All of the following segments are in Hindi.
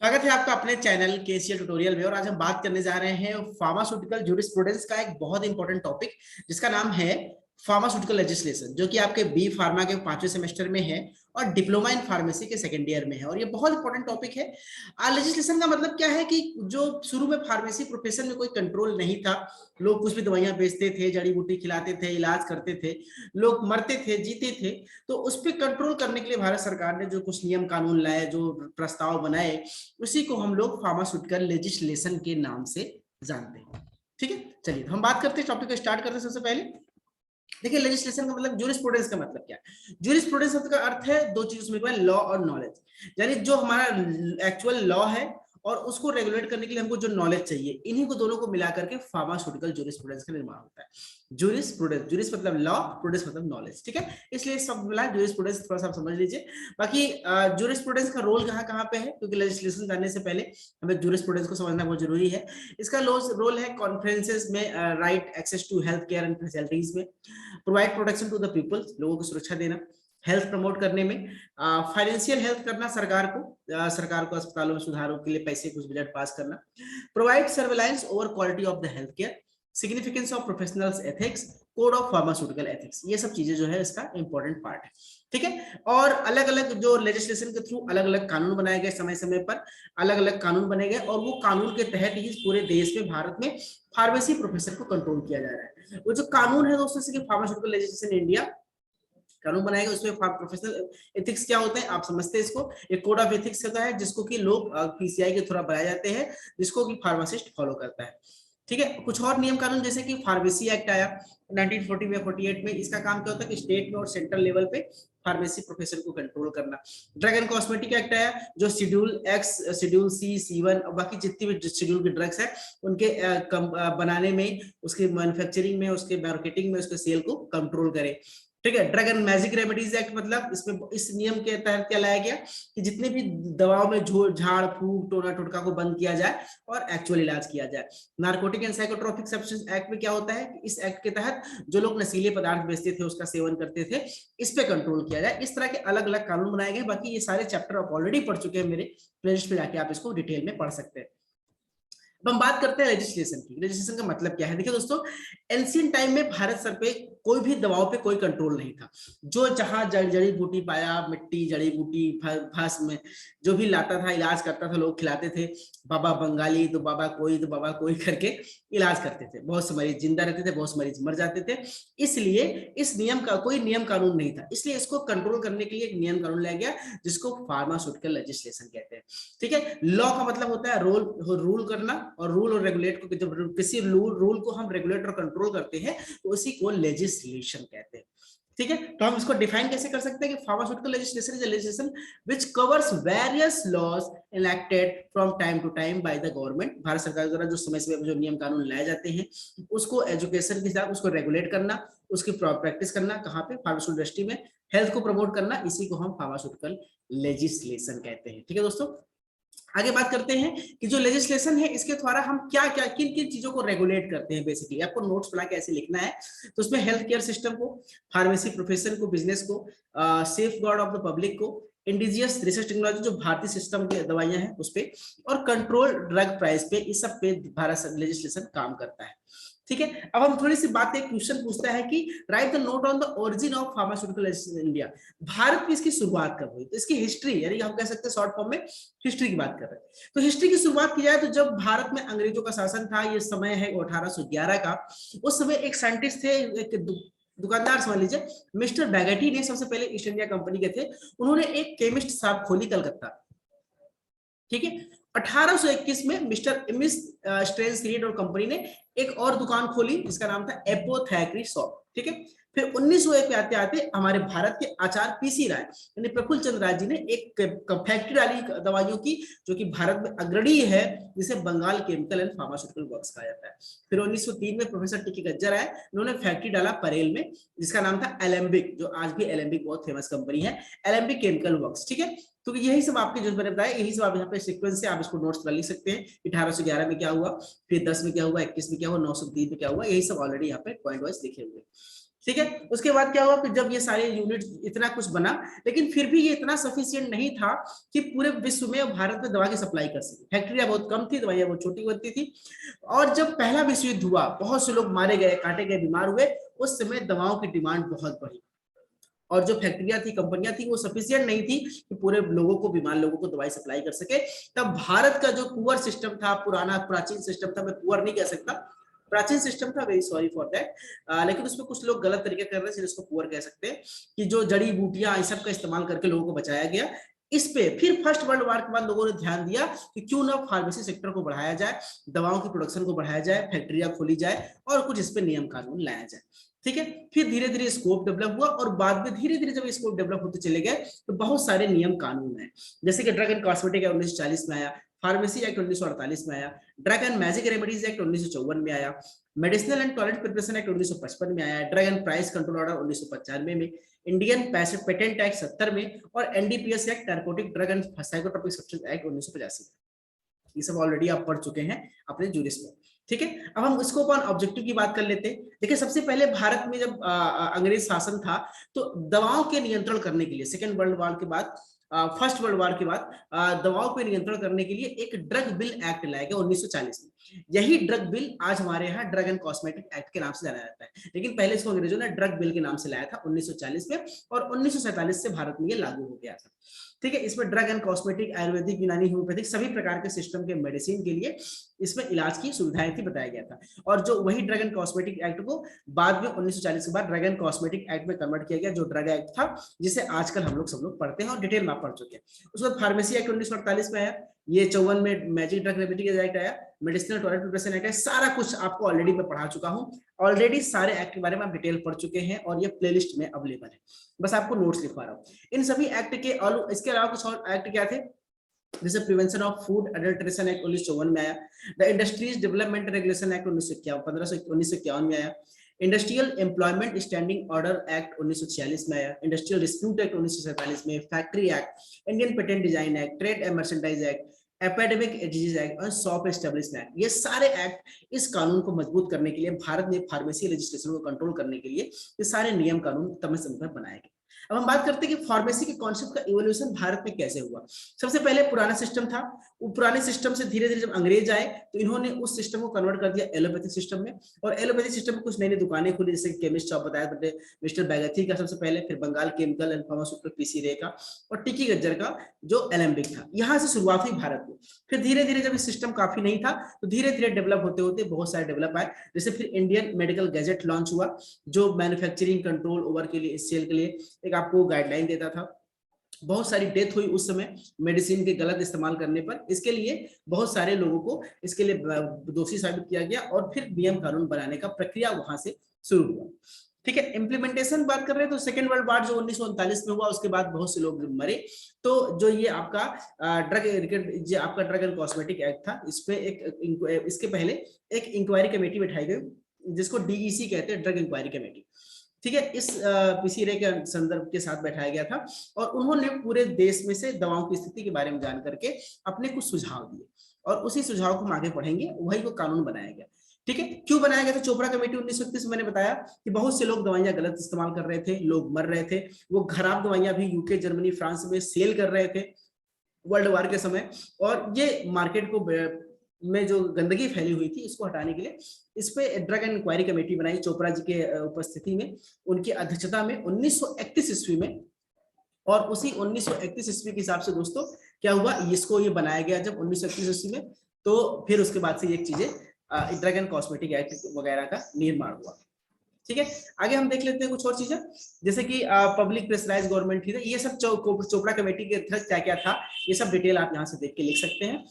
स्वागत है आपका अपने चैनल केसीएल ट्यूटोरियल में। और आज हम बात करने जा रहे हैं फार्मास्यूटिकल जूरिस्प्रूडेंस का एक बहुत इंपॉर्टेंट टॉपिक जिसका नाम है फार्मास्यूटिकल लेजिस्लेशन, जो कि आपके बी फार्मा के 5वें सेमेस्टर में है और डिप्लोमा इन फार्मेसी के सेकेंड ईयर में है। और ये बहुत इंपॉर्टेंट टॉपिक है। लेजिस्लेशन का मतलब क्या है कि जो शुरू में फार्मेसी प्रोफेशन में कोई कंट्रोल नहीं था, लोग कुछ भी दवाइयां बेचते थे, जड़ी बूटी खिलाते थे, इलाज करते थे, लोग मरते थे, जीते थे। तो उस पर कंट्रोल करने के लिए भारत सरकार ने जो कुछ नियम कानून लाए, जो प्रस्ताव बनाए, उसी को हम लोग फार्मास्यूटिकल लेजिस्लेशन के नाम से जानते हैं। ठीक है, चलिए हम बात करते हैं, टॉपिक को स्टार्ट करते हैं। सबसे पहले देखिए, लेजिस्लेशन का मतलब, जूरिस्प्रूडेंस का मतलब क्या है। जूरिस्प्रूडेंस का अर्थ है दो चीज उसमें, लॉ और नॉलेज। यानी जो हमारा एक्चुअल लॉ है और उसको रेगुलेट करने के लिए हमको जो नॉलेज चाहिए, इन्हीं को दोनों को मिला करके फार्मास्यूटिकल जूरिस्प्रूडेंस का निर्माण होता है। जूरिस्प्रूडेंस, जूरिस मतलब लॉ, प्रूडेंस मतलब नॉलेज। ठीक है, इसलिए सब मिला जूरिस्प्रूडेंस, थोड़ा सा आप समझ लीजिए। बाकी जूरिस्प्रूडेंस का रोल कहाँ कहाँ पे है, क्योंकि लेजिस्लेशन जानने से पहले हमें जूरिस्प्रूडेंस को समझना बहुत जरूरी है। इसका रोल है कॉन्फ्रेंसेस में, right access to health care and facilities में, provide protection to the people, लोगों को सुरक्षा देना, हेल्थ प्रमोट करने में, फाइनेंशियल हेल्प करना सरकार को अस्पतालों में सुधारों के लिए पैसे कुछ बजट पास करना, provide surveillance over quality of the health care, significance of professionals ethics, code of pharmaceutical ethics. ये सब चीजें जो है इसका इंपॉर्टेंट पार्ट है। ठीक है, और अलग अलग जो लेजिस्लेशन के थ्रू अलग अलग कानून बनाए गए, समय समय पर अलग अलग कानून बने गए, और वो कानून के तहत ही पूरे देश में, भारत में फार्मेसी प्रोफेशन को कंट्रोल किया जा रहा है। वो जो कानून है दोस्तों, जैसे कि फार्मास्यूटिकल लेजिस्लेशन इंडिया कानून बनाएगा, उसमें प्रोफेशनल एथिक्स क्या होते हैं आप समझते हैं इसको। एक कोड ऑफ एथिक्स होता है जिसको कि लोग पीसीआई के थ्रू बनाए जाते हैं, जिसको कि फार्मासिस्ट फॉलो करता है। ठीक है, कुछ और नियम कानून, जैसे कि फार्मेसी एक्ट आया 1940 में, 48 में। इसका काम क्या होता है कि स्टेट में और सेंट्रल लेवल पे फार्मेसी प्रोफेशन को कंट्रोल करना। ड्रग एंड कॉस्मेटिक एक्ट आया, जो शेड्यूल एक्स, शेड्यूल सी, C1 और बाकी जितनी भी शेड्यूल के ड्रग्स है उनके बनाने में, उसके मैन्युफैक्चरिंग में, उसके मार्केटिंग में, उसके सेल को कंट्रोल करे। ठीक है, drug and magic remedies act, मतलब इसमें इस नियम के तहत क्या लाया गया कि जितने भी दवाओं में झाड़ फूक टोना टोटका को बंद किया जाए और एक्चुअल इलाज किया जाए। Narcotic and psychotropic substance act में क्या होता है कि इस एक्ट के तहत जो लोग नशीले पदार्थ बेचते थे, उसका सेवन करते थे, इस पे कंट्रोल किया जाए। इस तरह के अलग अलग कानून बनाए गए। बाकी ये सारे चैप्टर आप ऑलरेडी पढ़ चुके हैं, मेरे प्लेलिस्ट पे जाके आप इसको डिटेल में पढ़ सकते हैं। अब हम बात करते हैं लेजिस्लेशन की। लेजिस्लेशन का मतलब क्या है। देखिए दोस्तों, एंशिएंट टाइम में भारत सर पे कोई भी दवाओं पे कोई कंट्रोल नहीं था। जो जहां जड़ी बूटी पाया, मिट्टी, जड़ी बूटी, भस्म, जो भी लाता था, इलाज करता था, लोग खिलाते थे। बाबा बंगाली तो बाबा कोई करके इलाज करते थे। बहुत से मरीज जिंदा रहते थे, बहुत से मरीज मर जाते थे। इसलिए इस नियम का कोई नियम कानून नहीं था, इसलिए इसको कंट्रोल करने के लिए एक नियम कानून लाया गया, जिसको फार्मास्यूटिकल लेजिस्लेशन कहते हैं। ठीक है, लॉ का मतलब होता है रूल करना, और रूल और रेगुलेट को, जब किसी रूल को हम रेगुलेट और कंट्रोल करते हैं तो उसी को लेजिस्लेशन कहते हैं। ठीक है, तो हम इसको डिफाइन कैसे कर सकते हैं कि pharmaceutical legislation is a legislation which covers various laws enacted from time to time by the government. Bharat सरकार द्वारा जो समय समय जो नियम कानून लाए जाते हैं, उसको एजुकेशन के साथ उसको रेगुलेट करना, उसकी प्रैक्टिस करना, कहाँ पे, फार्मास्यूटिकल इंडस्ट्री में, हेल्थ को प्रमोट करना, इसी को हम फार्मास्यूटिकल लेजिस्लेशन कहते हैं। ठीक है दोस्तों, आगे बात करते हैं कि जो लेजिस्लेशन है इसके द्वारा हम क्या क्या किन किन चीजों को रेगुलेट करते हैं। बेसिकली आपको नोट्स बना के ऐसे लिखना है। तो उसमें हेल्थ केयर सिस्टम को, फार्मेसी प्रोफेशन को, बिजनेस को, safe guard of the public को, इंडिजियस रिसर्च टेक्नोलॉजी जो भारतीय सिस्टम की दवाइयां हैं उस पे, और कंट्रोल ड्रग प्राइस पे, इस सब पे भारत लेजिस्लेशन काम करता है। ठीक है, अब हम थोड़ी सी बात, एक क्वेश्चन पूछता है कि right the note on the origin of pharmaceutical in India. Bharat में इसकी शुरुआत कब हुई, तो इसकी हिस्ट्री, यानी हम कह सकते हैं शॉर्ट फॉर्म में हिस्ट्री की बात कर रहे हैं। तो हिस्ट्री की शुरुआत की जाए तो जब भारत में अंग्रेजों का शासन था, ये समय है 1811 का। उस समय एक साइंटिस्ट थे, एक दुकानदार समझ लीजिए, मिस्टर बैगेटी ने, सबसे पहले ईस्ट इंडिया कंपनी के थे। उन्होंने एक केमिस्ट शॉप खोली कलकत्ता। ठीक है, 1821 में मिस्टर एमिस स्ट्रेंसरीड और कंपनी ने एक और दुकान खोली जिसका नाम था एपोथेकेरी शॉप। ठीक है, फिर 1901 में आते आते हमारे भारत के आचार्य पीसी राय यानी प्रफुल्ल चंद्र राय जी ने एक फैक्ट्री डाली दवाइयों की, जो कि भारत में अग्रणी है, जिसे Bengal chemical and pharmaceutical works कहा जाता है। फिर 1903 में प्रोफेसर टीके गज्जर आए, उन्होंने फैक्ट्री डाला परेल में, जिसका नाम था एलेम्बिक, जो आज भी एलेम्बिक बहुत फेमस कंपनी है, एलेम्बिक केमिकल वर्क्स। ठीक है, तो यही सब आपके जो मैंने बताया, यही सब आप यहाँ पे सीक्वेंस से आप इसको नोट्स पर लिख सकते हैं। 1811 में क्या हुआ, फिर 10 में क्या हुआ, 21 में क्या हुआ, 903 में क्या हुआ, यही सब ऑलरेडी यहाँ पे पॉइंट वाइज लिखे हुए। ठीक है। उसके बाद क्या हुआ कि जब ये सारे यूनिट इतना कुछ बना, लेकिन फिर भी ये इतना सफिशिएंट नहीं था कि पूरे विश्व में भारत में दवा की सप्लाई कर सके। फैक्ट्रियां बहुत कम थी, दवाइयां बहुत छोटी बनती थी। और जब पहला विश्व युद्ध हुआ, बहुत से लोग मारे गए, काटे गए, बीमार हुए, उस समय दवाओं की डिमांड बहुत बढ़ी। और जो फैक्ट्रियां थी, कंपनियां थी, वो सफिशिएंट नहीं थी कि पूरे लोगों को, बीमार लोगों को दवाई सप्लाई कर सके। तब भारत का जो पुअर सिस्टम था, पुराना प्राचीन सिस्टम था, मैं पुअर नहीं कह सकता, प्राचीन सिस्टम था, वेरी सॉरी फॉर दैट, लेकिन उसमें कुछ लोग गलत तरीके कर रहे हैं, इसको पुअर कह सकते हैं, कि जो जड़ी बूटियां इस सब का इस्तेमाल करके लोगों को बचाया गया। इस पे फिर फर्स्ट वर्ल्ड वॉर के बाद लोगों ने ध्यान दिया कि क्यों ना फार्मेसी सेक्टर को बढ़ाया जाए, दवाओं की प्रोडक्शन को बढ़ाया जाए, फैक्ट्रियां खोली जाए और कुछ इस पे नियम कानून लाया जाए। ठीक है। फिर धीरे धीरे स्कोप डेवलप हुआ और बाद में धीरे धीरे जब स्कोप डेवलप होते चले गए तो बहुत सारे नियम कानून है, जैसे कि ड्रग एंड कॉस्मेटिक एक्ट 1940 में आया, फार्मेसी एक्ट 1948 में आया, drug and magic remedies act 1954 में आया, medicinal and toilet preparation act 1955 में आया, drug and price control order 1995 में, इंडियन पेटेंट एक्ट 70 में और NDPS act narcotic drug and psychotropic substance act 1985 में। ये सब ऑलरेडी आप पढ़ चुके हैं अपने जूरिस में। ठीक है। अब हम स्कोप ऑन ऑब्जेक्टिव की बात कर लेते हैं। देखिए, सबसे पहले भारत में जब अंग्रेज शासन था तो दवाओं के नियंत्रण करने के लिए सेकेंड वर्ल्ड वॉर के बाद, फर्स्ट वर्ल्ड वॉर के बाद दवाओं पर नियंत्रण करने के लिए एक ड्रग बिल एक्ट लाया गया 1940 में। यही ड्रग बिल आज हमारे यहाँ ड्रग एंड कॉस्मेटिक एक्ट के नाम से जाना जाता है, लेकिन पहले इसको अंग्रेजों ने ड्रग बिल के नाम से लाया था 1940 में, और 1947 से भारत में ये लागू हो गया था। ठीक है। इसमें ड्रग एंड कॉस्मेटिक, आयुर्वेदिक, यूनानी, होम्योपैथिक सभी प्रकार के सिस्टम के मेडिसिन के लिए इसमें इलाज की सुविधाएं थी, बताया गया था। और जो वही ड्रग एंड कॉस्मेटिक एक्ट को बाद में 1940 के बाद ड्रग एंड कॉस्मेटिक एक्ट में कन्वर्ट किया गया, जो ड्रग एक्ट था जिसे आजकल हम लोग सब लोग पढ़ते हैं और डिटेल में पढ़ चुके हैं। उसके बाद फार्मेसी एक्ट 1948 में आया, ये 54 में मैजिक ड्रग रेमेडीज एक्ट आया, मेडिसिनल टॉयलेट प्रिपरेशन एक्ट है। सारा कुछ आपको ऑलरेडी मैं पढ़ा चुका हूं, ऑलरेडी सारे एक्ट के बारे में आप डिटेल पढ़ चुके हैं और ये प्लेलिस्ट में अवेलेबल है, बस आपको नोट्स लिखवा रहा हूं। इन सभी एक्ट के और इसके अलावा कुछ और एक्ट क्या थे, जैसे prevention of food adulteration act 1954 में आया, the industries development regulation act 1951 में आया, industrial employment standing order act 1946 में आया, इंडस्ट्रियल डिस्प्यूट एक्ट 1947 में, factory act, Indian patent design act, trade and merchandise act, epidemic disease act और शॉप एस्टेब्लिशमेंट एक्ट। ये सारे एक्ट इस कानून को मजबूत करने के लिए, भारत में फार्मेसी लेजिस्लेशन को कंट्रोल करने के लिए ये सारे नियम कानून समय बनाए गए। अब हम बात करते हैं कि फार्मेसी के कॉन्सेप्ट का इवोल्यूशन भारत में कैसे हुआ। सबसे पहले पुराना सिस्टम था, वो पुराने सिस्टम से धीरे धीरे जब अंग्रेज आए तो इन्होंने उस सिस्टम को कन्वर्ट कर दिया एलोपैथिक सिस्टम में, और एलोपैथिक सिस्टम में कुछ नई नई दुकानें खुली, जैसे केमिस्ट शॉप बताया था मिस्टर बैगथी का सबसे पहले, फिर Bengal chemical and pharmaceutical PC Ray का, और टिकी गज्जर का जो एलेम्बिक था। यहाँ से शुरुआत हुई भारत में। फिर धीरे धीरे जब सिस्टम काफी नहीं था तो धीरे धीरे डेवलप होते होते बहुत सारे डेवलप आए, जैसे फिर इंडियन मेडिकल गैजेट लॉन्च हुआ, जो मैन्युफैक्चरिंग कंट्रोल ओवर के लिए, सेल के लिए एक आपको गाइडलाइन देता था। बहुत सारी डेथ हुई उस समय मेडिसिन के गलत इस्तेमाल करने पर, इसके लिए बहुत सारे लोगों को इसके लिए दोषी साबित किया गया और फिर नियम कानून बनाने का प्रक्रिया वहां से शुरू हुआ। ठीक है। इम्प्लीमेंटेशन बात कर रहे हैं तो सेकेंड वर्ल्ड वॉर जो 1939 में हुआ, उसके बाद बहुत से लोग मरे, तो जो ये आपका ड्रग एंड कॉस्मेटिक एक्ट था, इस पे इसके पहले एक इंक्वायरी कमेटी बैठाई गई जिसको डीईसी कहते हैं, ड्रग इंक्वायरी कमेटी। ठीक है। इस पीसी रे के संदर्भ के साथ बैठाया गया था और उन्होंने पूरे देश में से दवाओं की स्थिति के बारे में जान करके अपने कुछ सुझाव दिए, और उसी सुझाव को हम आगे पढ़ेंगे, वही वो कानून बनाया गया। ठीक है। क्यों बनाया गया था चोपड़ा कमेटी 1931 में? मैंने बताया कि बहुत से लोग दवाइयां गलत इस्तेमाल कर रहे थे, लोग मर रहे थे, वो खराब दवाइयां भी यूके, जर्मनी, फ्रांस में सेल कर रहे थे वर्ल्ड वार के समय, और ये मार्केट को में जो गंदगी फैली हुई थी इसको हटाने के लिए इस पे ड्रग एंड इंक्वायरी कमेटी बनाई चोपड़ा जी के उपस्थिति में, उनकी अध्यक्षता में 1931 ईस्वी में। और उसी 1931 ईस्वी के हिसाब से दोस्तों क्या हुआ, इसको ये बनाया गया जब 1931 ईस्वी में, तो फिर उसके बाद से ये चीजें ड्रग एंड कॉस्मेटिक एक्ट वगैरह का निर्माण हुआ। ठीक है। आगे हम देख लेते हैं कुछ और चीजें, जैसे कि पब्लिक प्रेशराइज गवर्नमेंट थी, ये सब चोपड़ा कमेटी के तहत क्या क्या था, ये सब डिटेल आप यहाँ से देख के लिख सकते हैं।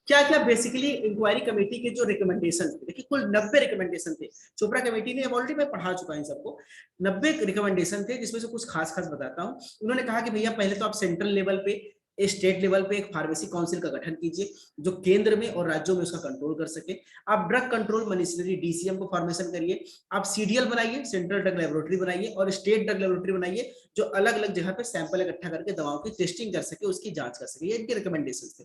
क्या क्या बेसिकली इंक्वायरी कमेटी के जो रिकमेंडेशन थे, देखिए कुल 90 रिकमेंडेशन थे चोपड़ा कमेटी ने, ऑलरेडी मैं पढ़ा चुका इन सबको, 90 रिकमेंडेशन थे, जिसमें से कुछ खास खास बताता हूँ। उन्होंने कहा कि भैया पहले तो आप सेंट्रल लेवल पे स्टेट लेवल पे एक फार्मेसी काउंसिल का गठन कीजिए जो केंद्र में और राज्यों में उसका कंट्रोल कर सके। आप ड्रग कंट्रोल मिनिस्ट्री डीसीएम को फॉर्मेशन करिए। आप सीडीएल बनाइए, सेंट्रल ड्रग लेबोरेटरी बनाइए, और स्टेट ड्रग लेबोरेटरी बनाइए जो अलग अलग जगह पे सैंपल इकट्ठा करके दवाओं की टेस्टिंग कर सके, उसकी जांच कर सके। ये इनके रिकमेंडेशन थे।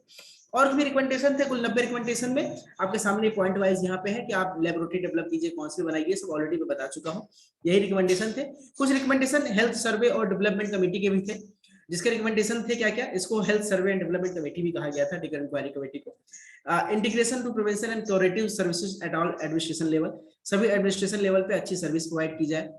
और भी रिकमेंडेशन थे, कुल 90 रिकमेंडेशन में आपके सामने पॉइंट वाइज यहाँ पे है कि आप लेबोरेटरी डेवलप कीजिए, कौन सी बनाइए, सब ऑलरेडी मैं बता चुका हूँ। यही रिकमेंडेशन थे। कुछ रिकमेंडेशन हेल्थ सर्वे और डेवलपमेंट कमेटी के भी थे, जिसके रिकमेंडेशन थे क्या क्या, इसको health survey and development committee भी कहा गया था, टिकर इंक्वायरी कमेटी को। Integration to prevention and curative services at all administration level, सभी एडमिनिस्ट्रेशन लेवल पे अच्छी सर्विस प्रोवाइड की जाए।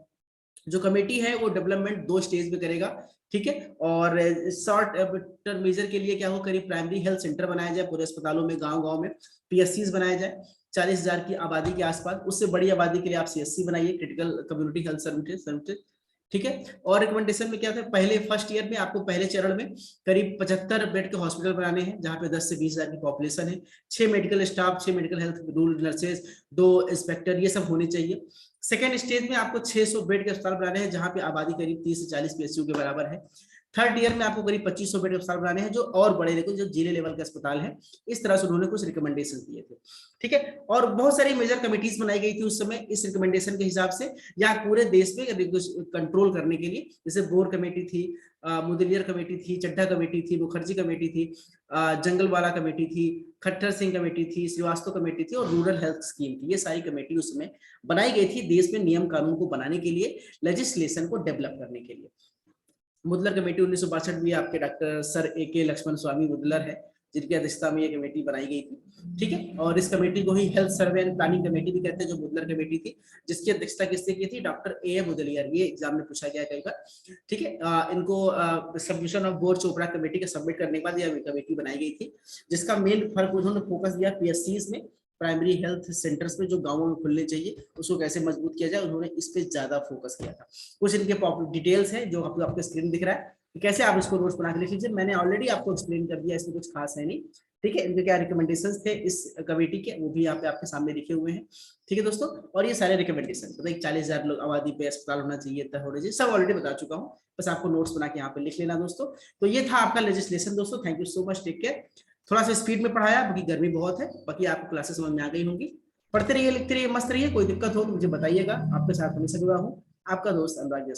जो कमेटी है वो डेवलपमेंट 2 स्टेज में करेगा, ठीक है। और शॉर्ट टर्म मेजर के लिए क्या हो, करीब प्राइमरी हेल्थ सेंटर बनाया जाए पूरे अस्पतालों में, गांव-गांव में पीएससीज बनाया जाए 40,000 की आबादी के आसपास। उससे बड़ी आबादी के लिए आप सीएससी बनाइए, क्रिटिकल कम्युनिटी हेल्थ सर्विसेज, ठीक है। और रिकमेंडेशन में क्या था, पहले फर्स्ट ईयर में आपको पहले चरण में करीब 75 बेड के हॉस्पिटल बनाने हैं जहां पे 10 से 20,000 की पॉपुलेशन है, 6 medical staff, 6 medical health rural nurses, 2 inspector, ये सब होने चाहिए। सेकेंड स्टेज में आपको 600 बेड के अस्पताल बनाने हैं जहां पे आबादी करीब 30 से 40 पीएसयू के बराबर है। थर्ड ईयर में आपको करीब 2500 बेड अस्पताल बनाने हैं जो और बड़े लेकिन जो जिले लेवल के अस्पताल है। इस तरह से उन्होंने कुछ रिकमेंडेशन दिए थे, ठीक है। और बहुत सारी मेजर कमेटीज बनाई गई थी उस समय इस रिकमेंडेशन के हिसाब से, या पूरे देश में कंट्रोल करने के लिए। जैसे बोर कमेटी थी, मुदलियर कमेटी थी, चड्ढा कमेटी थी, मुखर्जी कमेटी थी, जंगलवाला कमेटी थी, खट्टर सिंह कमेटी थी, श्रीवास्तव कमेटी थी, और रूरल हेल्थ स्कीम थी। ये सारी कमेटी उसमें बनाई गई थी देश में नियम कानून को बनाने के लिए, लेजिस्लेशन को डेवलप करने के लिए। मुदलर कमेटी 1962 में आपके डॉक्टर सर ए.के. लक्ष्मण स्वामी मुदलर है जिनकी अध्यक्षता में ये कमेटी बनाई गई थी, ठीक है। और इस कमेटी को ही health survey and planning committee भी कहते हैं, जो मुदलर कमेटी थी, जिसकी अध्यक्षता किसने की थी, डॉक्टर ए मुदलियर। ये एग्जाम में पूछा गया कई बार, ठीक है। इनको submission of bore Chopra committee के सबमिट करने के बाद यह कमेटी बनाई गई थी, जिसका मेन फर्क उन्होंने फोकस दिया पीएससीज में, प्राइमरी हेल्थ सेंटर्स में जो गांवों में खुलने चाहिए उसको कैसे मजबूत किया जाए, उन्होंने इस पे ज्यादा फोकस किया था। कुछ इनके डिटेल्स हैं जो आपको स्क्रीन दिख रहा है, कैसे आप इसको नोट्स बना के लिख लीजिए। मैंने ऑलरेडी आपको एक्सप्लेन कर दिया, इसमें कुछ खास है नहीं, ठीक है। इनके क्या रिकमेंडेशंस थे इस कमेटी के, वो भी यहाँ पे आपके सामने लिखे हुए हैं, ठीक है दोस्तों। और ये सारे रिकमेंडेशन, तो 40,000 लोग आबादी पे अस्पताल होना चाहिए, होना चाहिए, सब ऑलरेडी बता चुका हूँ, बस आपको नोट्स बना के यहाँ पे लिख लेना दोस्तों। तो ये था आपका लेजिस्लेशन दोस्तों। Thank you so much, take care. थोड़ा सा स्पीड में पढ़ाया क्योंकि गर्मी बहुत है, बाकी आपको क्लासेस समझ में आ गई होंगी। पढ़ते रहिए, लिखते रहिए, मस्त रहिए। कोई दिक्कत हो तो मुझे बताइएगा, आपके साथ हमेशा जुड़ा हूँ, आपका दोस्त अनुराग।